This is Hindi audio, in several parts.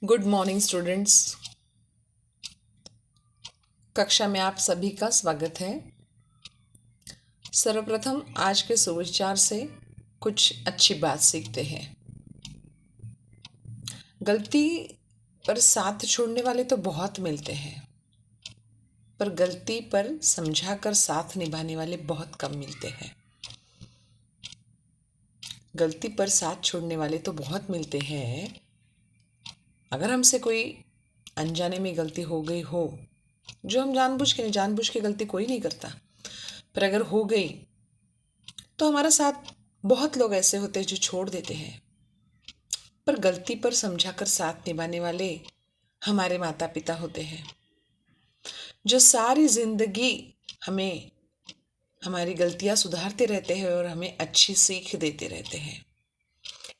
Good morning students. कक्षा में आप सभी का स्वागत है। सर्वप्रथम आज के सुविचार से कुछ अच्छी बात सीखते हैं। गलती पर साथ छोड़ने वाले तो बहुत मिलते हैं, पर गलती पर समझाकर साथ निभाने वाले बहुत कम मिलते हैं। गलती पर साथ छोड़ने वाले तो बहुत मिलते हैं। अगर हमसे कोई अनजाने में गलती हो गई हो, जो हम जानबूझ के गलती कोई नहीं करता, पर अगर हो गई तो हमारा साथ बहुत लोग ऐसे होते हैं जो छोड़ देते हैं। पर गलती पर समझाकर साथ निभाने वाले हमारे माता पिता होते हैं, जो सारी जिंदगी हमें हमारी गलतियां सुधारते रहते हैं और हमें अच्छी सीख देते रहते हैं।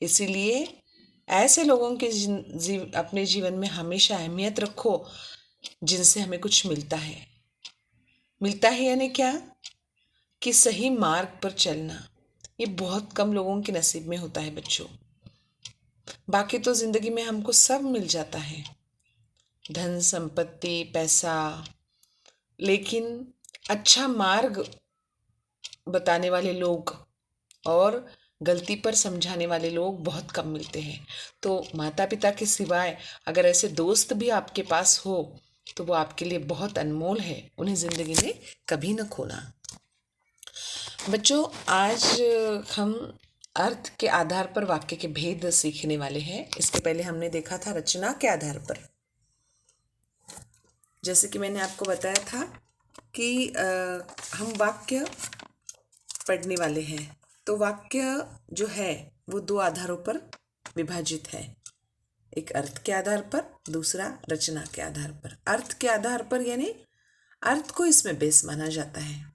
इसीलिए ऐसे लोगों के अपने जीवन में हमेशा अहमियत रखो, जिनसे हमें कुछ मिलता है यानी क्या कि सही मार्ग पर चलना। ये बहुत कम लोगों के नसीब में होता है बच्चों। बाकी तो जिंदगी में हमको सब मिल जाता है, धन संपत्ति पैसा, लेकिन अच्छा मार्ग बताने वाले लोग और गलती पर समझाने वाले लोग बहुत कम मिलते हैं। तो माता पिता के सिवाय अगर ऐसे दोस्त भी आपके पास हो तो वो आपके लिए बहुत अनमोल है, उन्हें जिंदगी में कभी न खोना। बच्चों, आज हम अर्थ के आधार पर वाक्य के भेद सीखने वाले हैं। इसके पहले हमने देखा था रचना के आधार पर। जैसे कि मैंने आपको बताया था कि हम वाक्य पढ़ने वाले हैं, तो वाक्य जो है वो दो आधारों पर विभाजित है, एक अर्थ के आधार पर, दूसरा रचना के आधार पर। अर्थ के आधार पर यानी अर्थ को इसमें बेस माना जाता है,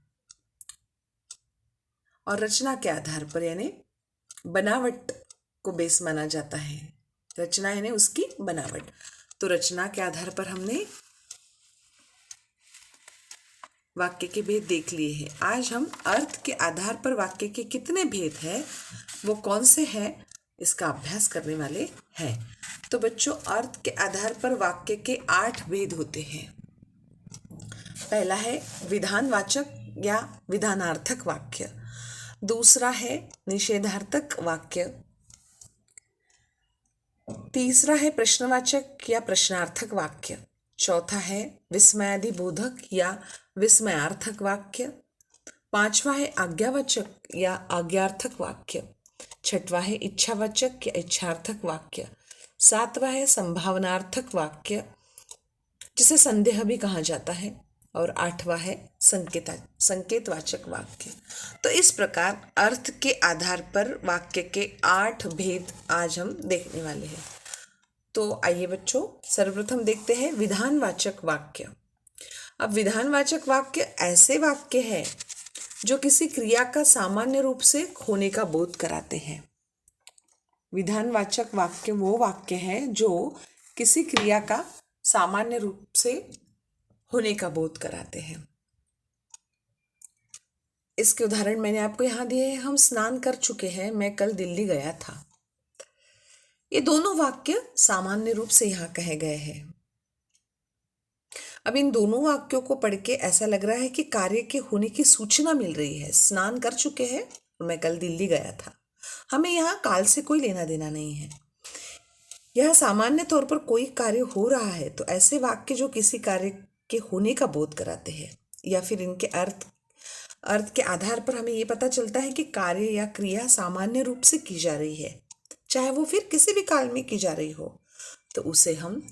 और रचना के आधार पर यानी बनावट को बेस माना जाता है। रचना यानी उसकी बनावट। तो रचना के आधार पर हमने वाक्य के भेद देख लिए हैं। आज हम अर्थ के आधार पर वाक्य के कितने भेद हैं, वो कौन से हैं, इसका अभ्यास करने वाले हैं। तो बच्चों, अर्थ के आधार पर वाक्य के 8 भेद होते हैं। पहला है विधानवाचक या विधानार्थक वाक्य, दूसरा है निषेधार्थक वाक्य, तीसरा है प्रश्नवाचक या प्रश्नार्थक वाक्य, चौथा है विस्मयादिबोधक या विस्मयार्थक वाक्य, पांचवा है आज्ञावाचक या आज्ञार्थक वाक्य, छठवा है इच्छावाचक या इच्छार्थक वाक्य, सातवां है संभावनार्थक वाक्य जिसे संदेह भी कहा जाता है, और आठवां है संकेतवाचक वाक्य। तो इस प्रकार अर्थ के आधार पर वाक्य के 8 भेद आज हम देखने वाले हैं। तो आइए बच्चों, सर्वप्रथम देखते हैं विधानवाचक वाक्य। अब विधानवाचक वाक्य ऐसे वाक्य हैं जो किसी क्रिया का सामान्य रूप से होने का बोध कराते हैं। विधानवाचक वाक्य वो वाक्य हैं जो किसी क्रिया का सामान्य रूप से होने का बोध कराते हैं। इसके उदाहरण मैंने आपको यहाँ दिए हैं। हम स्नान कर चुके हैं, मैं कल दिल्ली गया था। ये दोनों वाक्य सामान्य रूप से यहाँ कहे गए हैं। अब इन दोनों वाक्यों को पढ़ के ऐसा लग रहा है कि कार्य के होने की सूचना मिल रही है। स्नान कर चुके हैं और मैं कल दिल्ली गया था। हमें यहाँ काल से कोई लेना देना नहीं है। यह सामान्य तौर पर कोई कार्य हो रहा है, तो ऐसे वाक्य जो किसी कार्य के होने का बोध कराते हैं या फिर इनके अर्थ के आधार पर हमें ये पता चलता है कि कार्य या क्रिया सामान्य रूप से की जा रही है, चाहे वो फिर किसी भी काल में की जा रही हो, तो उसे हम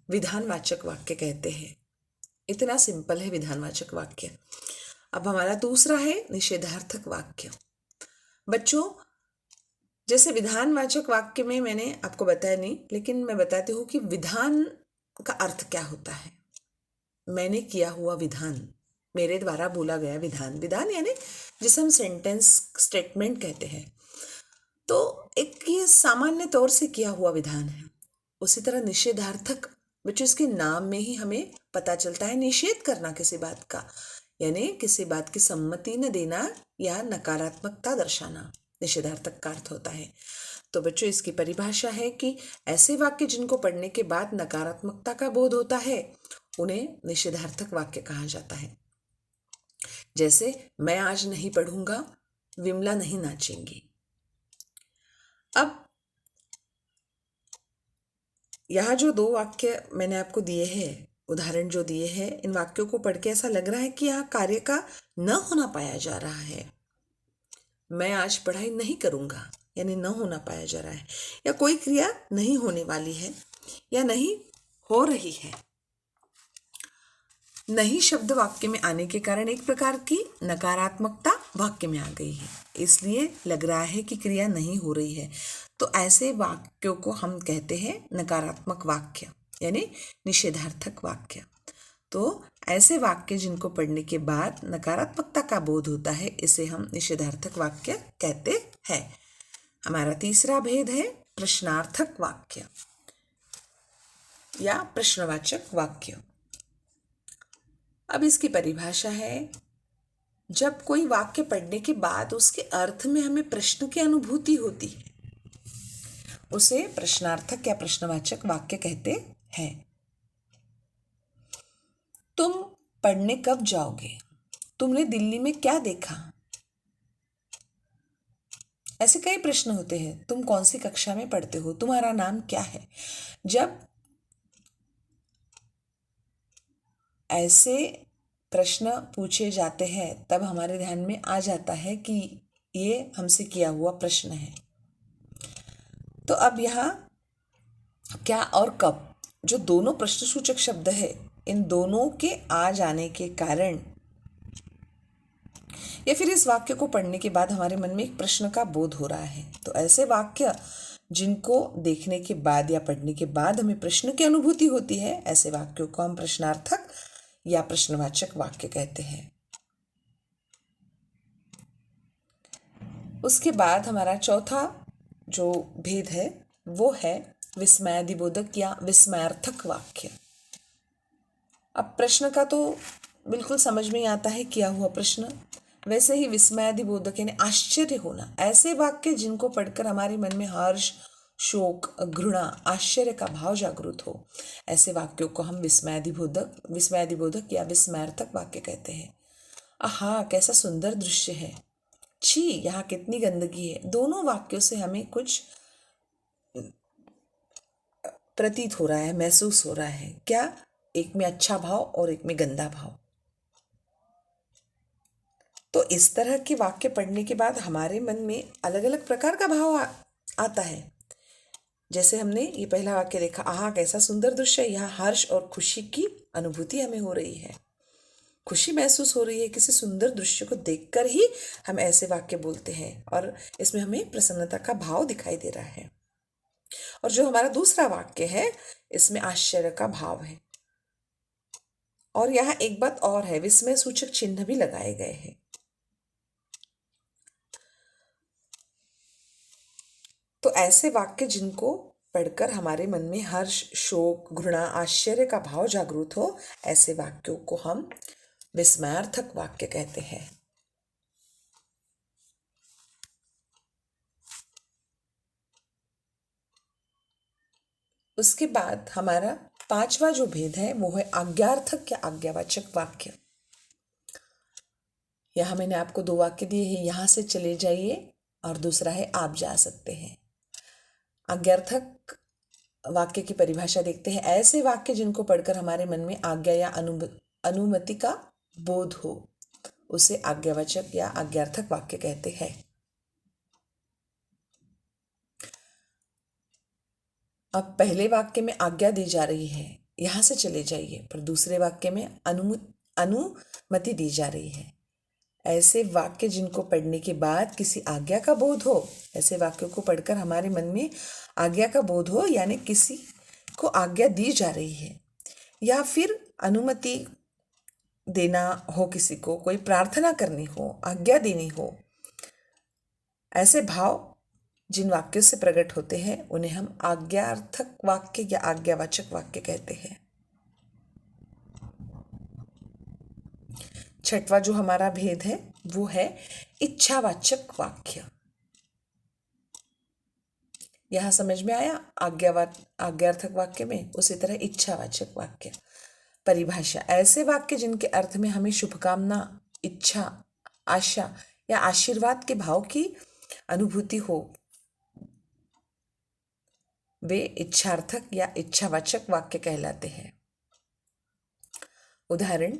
विधानवाचक वाक्य कहते हैं। इतना सिंपल है विधानवाचक वाक्य। अब हमारा दूसरा है निषेधार्थक वाक्य। बच्चों, जैसे विधानवाचक वाक्य में मैंने आपको बताया नहीं, लेकिन मैं बताती हूँ कि विधान का अर्थ क्या होता है। मैंने किया हुआ विधान, मेरे द्वारा बोला गया विधान। विधान यानी जिसे हम सेंटेंस स्टेटमेंट कहते हैं। तो एक ये सामान्य तौर से किया हुआ विधान है। उसी तरह निषेधार्थक, बच्चों इसके नाम में ही हमें पता चलता है निषेध करना किसी बात का, यानी किसी बात की सम्मति न देना या नकारात्मकता दर्शाना। निषेधार्थक का अर्थ होता है। तो बच्चों, इसकी परिभाषा है कि ऐसे वाक्य जिनको पढ़ने के बाद नकारात्मकता का बोध होता है उन्हें निषेधार्थक वाक्य कहा जाता है। जैसे मैं आज नहीं पढ़ूंगा, विमला नहीं नाचेंगी। अब यहाँ जो दो वाक्य मैंने आपको दिए हैं, उदाहरण जो दिए हैं, इन वाक्यों को पढ़ के ऐसा लग रहा है कि यहाँ कार्य का न होना पाया जा रहा है। मैं आज पढ़ाई नहीं करूंगा यानी न होना पाया जा रहा है, या कोई क्रिया नहीं होने वाली है या नहीं हो रही है। नहीं शब्द वाक्य में आने के कारण एक प्रकार की नकारात्मकता वाक्य में आ गई है, इसलिए लग रहा है कि क्रिया नहीं हो रही है। तो ऐसे वाक्यों को हम कहते हैं नकारात्मक वाक्य यानी निषेधार्थक वाक्य। तो ऐसे वाक्य जिनको पढ़ने के बाद नकारात्मकता का बोध होता है, इसे हम निषेधार्थक वाक्य कहते हैं। हमारा तीसरा भेद है प्रश्नार्थक वाक्य या प्रश्नवाचक वाक्य। अब इसकी परिभाषा है, जब कोई वाक्य पढ़ने के बाद उसके अर्थ में हमें प्रश्न की अनुभूति होती है, उसे प्रश्नार्थक या प्रश्नवाचक वाक्य कहते हैं। तुम पढ़ने कब जाओगे? तुमने दिल्ली में क्या देखा? ऐसे कई प्रश्न होते हैं। तुम कौन सी कक्षा में पढ़ते हो? तुम्हारा नाम क्या है? जब ऐसे प्रश्न पूछे जाते हैं तब हमारे ध्यान में आ जाता है कि ये हमसे किया हुआ प्रश्न है। तो अब यहाँ क्या और कब जो दोनों प्रश्नसूचक शब्द है, इन दोनों के आ जाने के कारण या फिर इस वाक्य को पढ़ने के बाद हमारे मन में एक प्रश्न का बोध हो रहा है। तो ऐसे वाक्य जिनको देखने के बाद या पढ़ने के बाद हमें प्रश्न की अनुभूति होती है, ऐसे वाक्यों को हम प्रश्नार्थक या प्रश्नवाचक वाक्य कहते हैं। उसके बाद हमारा चौथा जो भेद है वो है विस्मयादिबोधक या विस्मयार्थक वाक्य। अब प्रश्न का तो बिल्कुल समझ में ही आता है किया हुआ प्रश्न, वैसे ही विस्मयादिबोधक यानी आश्चर्य होना। ऐसे वाक्य जिनको पढ़कर हमारे मन में हर्ष, शोक, घृणा, आश्चर्य का भाव जागृत हो, ऐसे वाक्यों को हम विस्मयादिबोधक या विस्मयार्थक वाक्य कहते हैं। आहा, कैसा सुंदर दृश्य है, छी, यहाँ कितनी गंदगी है। दोनों वाक्यों से हमें कुछ प्रतीत हो रहा है, महसूस हो रहा है। क्या? एक में अच्छा भाव और एक में गंदा भाव। तो इस तरह के वाक्य पढ़ने के बाद हमारे मन में अलग अलग प्रकार का भाव आता है। जैसे हमने ये पहला वाक्य देखा, आहा कैसा सुंदर दृश्य, यहाँ हर्ष और खुशी की अनुभूति हमें हो रही है, खुशी महसूस हो रही है किसी सुंदर दृश्य को देखकर ही हम ऐसे वाक्य बोलते हैं, और इसमें हमें प्रसन्नता का भाव दिखाई दे रहा है। और जो हमारा दूसरा वाक्य है, इसमें आश्चर्य का भाव है। और यहाँ एक बात और है, विस्मय सूचक चिन्ह भी लगाए गए हैं। तो ऐसे वाक्य जिनको पढ़कर हमारे मन में हर्ष, शोक, घृणा, आश्चर्य का भाव जागृत हो, ऐसे वाक्यों को हम विस्मयार्थक वाक्य कहते हैं। उसके बाद हमारा पांचवा जो भेद है वो है आज्ञार्थक या आज्ञावाचक वाक्य। यहाँ मैंने आपको दो वाक्य दिए हैं, यहाँ से चले जाइए, और दूसरा है आप जा सकते हैं। आज्ञार्थक वाक्य की परिभाषा देखते हैं, ऐसे वाक्य जिनको पढ़कर हमारे मन में आज्ञा या अनुमति का बोध हो, उसे आज्ञावाचक या आज्ञार्थक वाक्य कहते हैं। अब पहले वाक्य में आज्ञा दी जा रही है, यहाँ से चले जाइए, पर दूसरे वाक्य में अनुमति दी जा रही है। ऐसे वाक्य जिनको पढ़ने के बाद किसी आज्ञा का बोध हो, ऐसे वाक्यों को पढ़कर हमारे मन में आज्ञा का बोध हो, यानी किसी को आज्ञा दी जा रही है या फिर अनुमति देना हो, किसी को कोई प्रार्थना करनी हो, आज्ञा देनी हो, ऐसे भाव जिन वाक्यों से प्रकट होते हैं उन्हें हम आज्ञार्थक वाक्य या आज्ञावाचक वाक्य कहते हैं। छठवां जो हमारा भेद है वो है इच्छावाचक वाक्य। यहाँ समझ में आया आज्ञार्थक वाक्य में। उसी तरह इच्छावाचक वाक्य परिभाषा, ऐसे वाक्य जिनके अर्थ में हमें शुभकामना, इच्छा, आशा या आशीर्वाद के भाव की अनुभूति हो, वे इच्छार्थक या इच्छावाचक वाक्य कहलाते हैं। उदाहरण,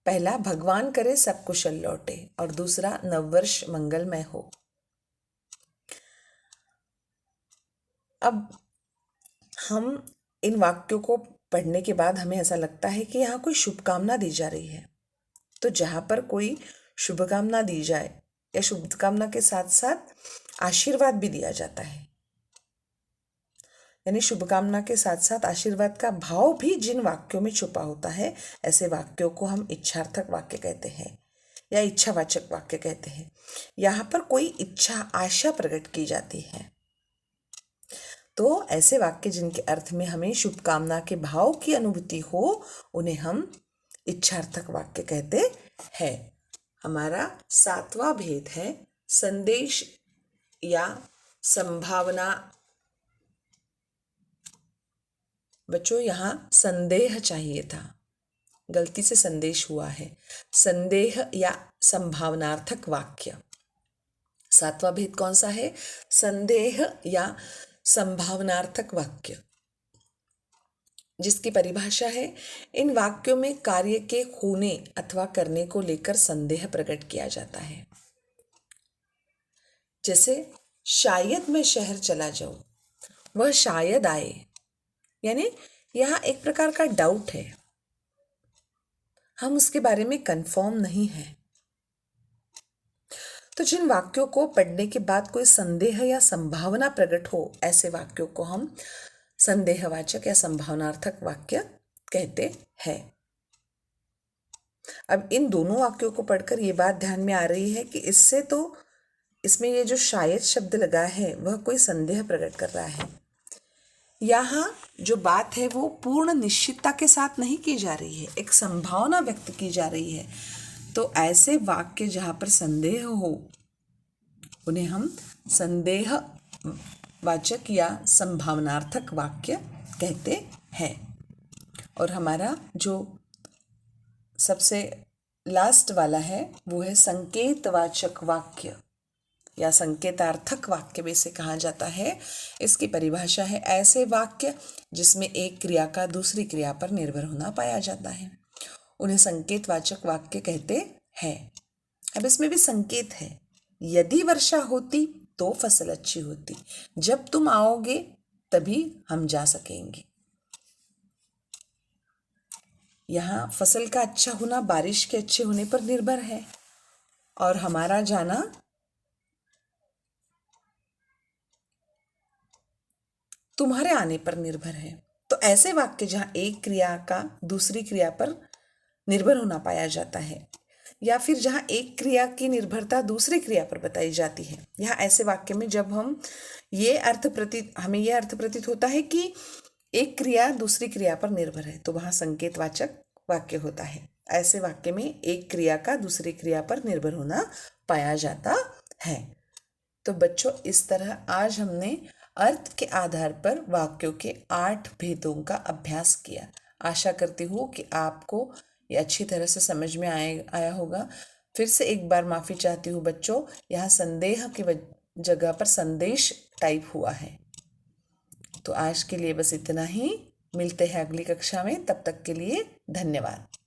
पहला, भगवान करे सब कुशल लौटे, और दूसरा, नववर्ष मंगलमय हो। अब हम इन वाक्यों को पढ़ने के बाद हमें ऐसा लगता है कि यहाँ कोई शुभकामना दी जा रही है। तो जहाँ पर कोई शुभकामना दी जाए या शुभकामना के साथ साथ आशीर्वाद भी दिया जाता है, यानी शुभकामना के साथ साथ आशीर्वाद का भाव भी जिन वाक्यों में छुपा होता है, ऐसे वाक्यों को हम इच्छार्थक वाक्य कहते हैं या इच्छावाचक वाक्य कहते हैं। यहाँ पर कोई इच्छा, आशा प्रकट की जाती है। तो ऐसे वाक्य जिनके अर्थ में हमें शुभकामना के भाव की अनुभूति हो, उन्हें हम इच्छार्थक वाक्य कहते हैं। हमारा 7वां भेद है संदेश या संभावना। बच्चों, यहाँ संदेह चाहिए था, गलती से संदेश हुआ है। संदेह या संभावनार्थक वाक्य। 7वां भेद कौन सा है? संदेह या संभावनार्थक वाक्य, जिसकी परिभाषा है, इन वाक्यों में कार्य के होने अथवा करने को लेकर संदेह प्रकट किया जाता है। जैसे, शायद मैं शहर चला जाऊं, वह शायद आए, यानी यहाँ एक प्रकार का डाउट है, हम उसके बारे में कंफर्म नहीं है। तो जिन वाक्यों को पढ़ने के बाद कोई संदेह या संभावना प्रकट हो, ऐसे वाक्यों को हम संदेहवाचक या संभावनार्थक वाक्य कहते हैं। अब इन दोनों वाक्यों को पढ़कर ये बात ध्यान में आ रही है कि इसमें ये जो शायद शब्द लगा है, वह कोई संदेह प्रकट कर रहा है। यहाँ जो बात है वो पूर्ण निश्चितता के साथ नहीं की जा रही है, एक संभावना व्यक्त की जा रही है। तो ऐसे वाक्य जहाँ पर संदेह हो, उन्हें हम संदेहवाचक या संभावनार्थक वाक्य कहते हैं। और हमारा जो सबसे लास्ट वाला है वो है संकेतवाचक वाक्य या संकेतार्थक वाक्य भी इसे कहा जाता है। इसकी परिभाषा है, ऐसे वाक्य जिसमें एक क्रिया का दूसरी क्रिया पर निर्भर होना पाया जाता है, उन्हें संकेतवाचक वाक्य कहते हैं। अब इसमें भी संकेत है, यदि वर्षा होती तो फसल अच्छी होती, जब तुम आओगे तभी हम जा सकेंगे। यहाँ फसल का अच्छा होना बारिश के अच्छे होने पर निर्भर है, और हमारा जाना तुम्हारे आने पर निर्भर है। तो ऐसे वाक्य जहाँ एक क्रिया का दूसरी क्रिया पर निर्भर होना पाया जाता है, या फिर जहाँ एक क्रिया की निर्भरता दूसरी क्रिया पर बताई जाती है, यहाँ ऐसे वाक्य में जब हमें ये अर्थ प्रतीत होता है कि एक क्रिया दूसरी क्रिया पर निर्भर है, तो वहाँ संकेतवाचक वाक्य होता है। ऐसे वाक्य में एक क्रिया का दूसरी क्रिया पर निर्भर होना पाया जाता है। तो बच्चों, इस तरह आज हमने अर्थ के आधार पर वाक्यों के 8 भेदों का अभ्यास किया। आशा करती हूँ कि आपको ये अच्छी तरह से समझ में आया होगा। फिर से एक बार माफ़ी चाहती हूँ बच्चों, यहाँ संदेह की जगह पर संदेश टाइप हुआ है। तो आज के लिए बस इतना ही, मिलते हैं अगली कक्षा में, तब तक के लिए धन्यवाद।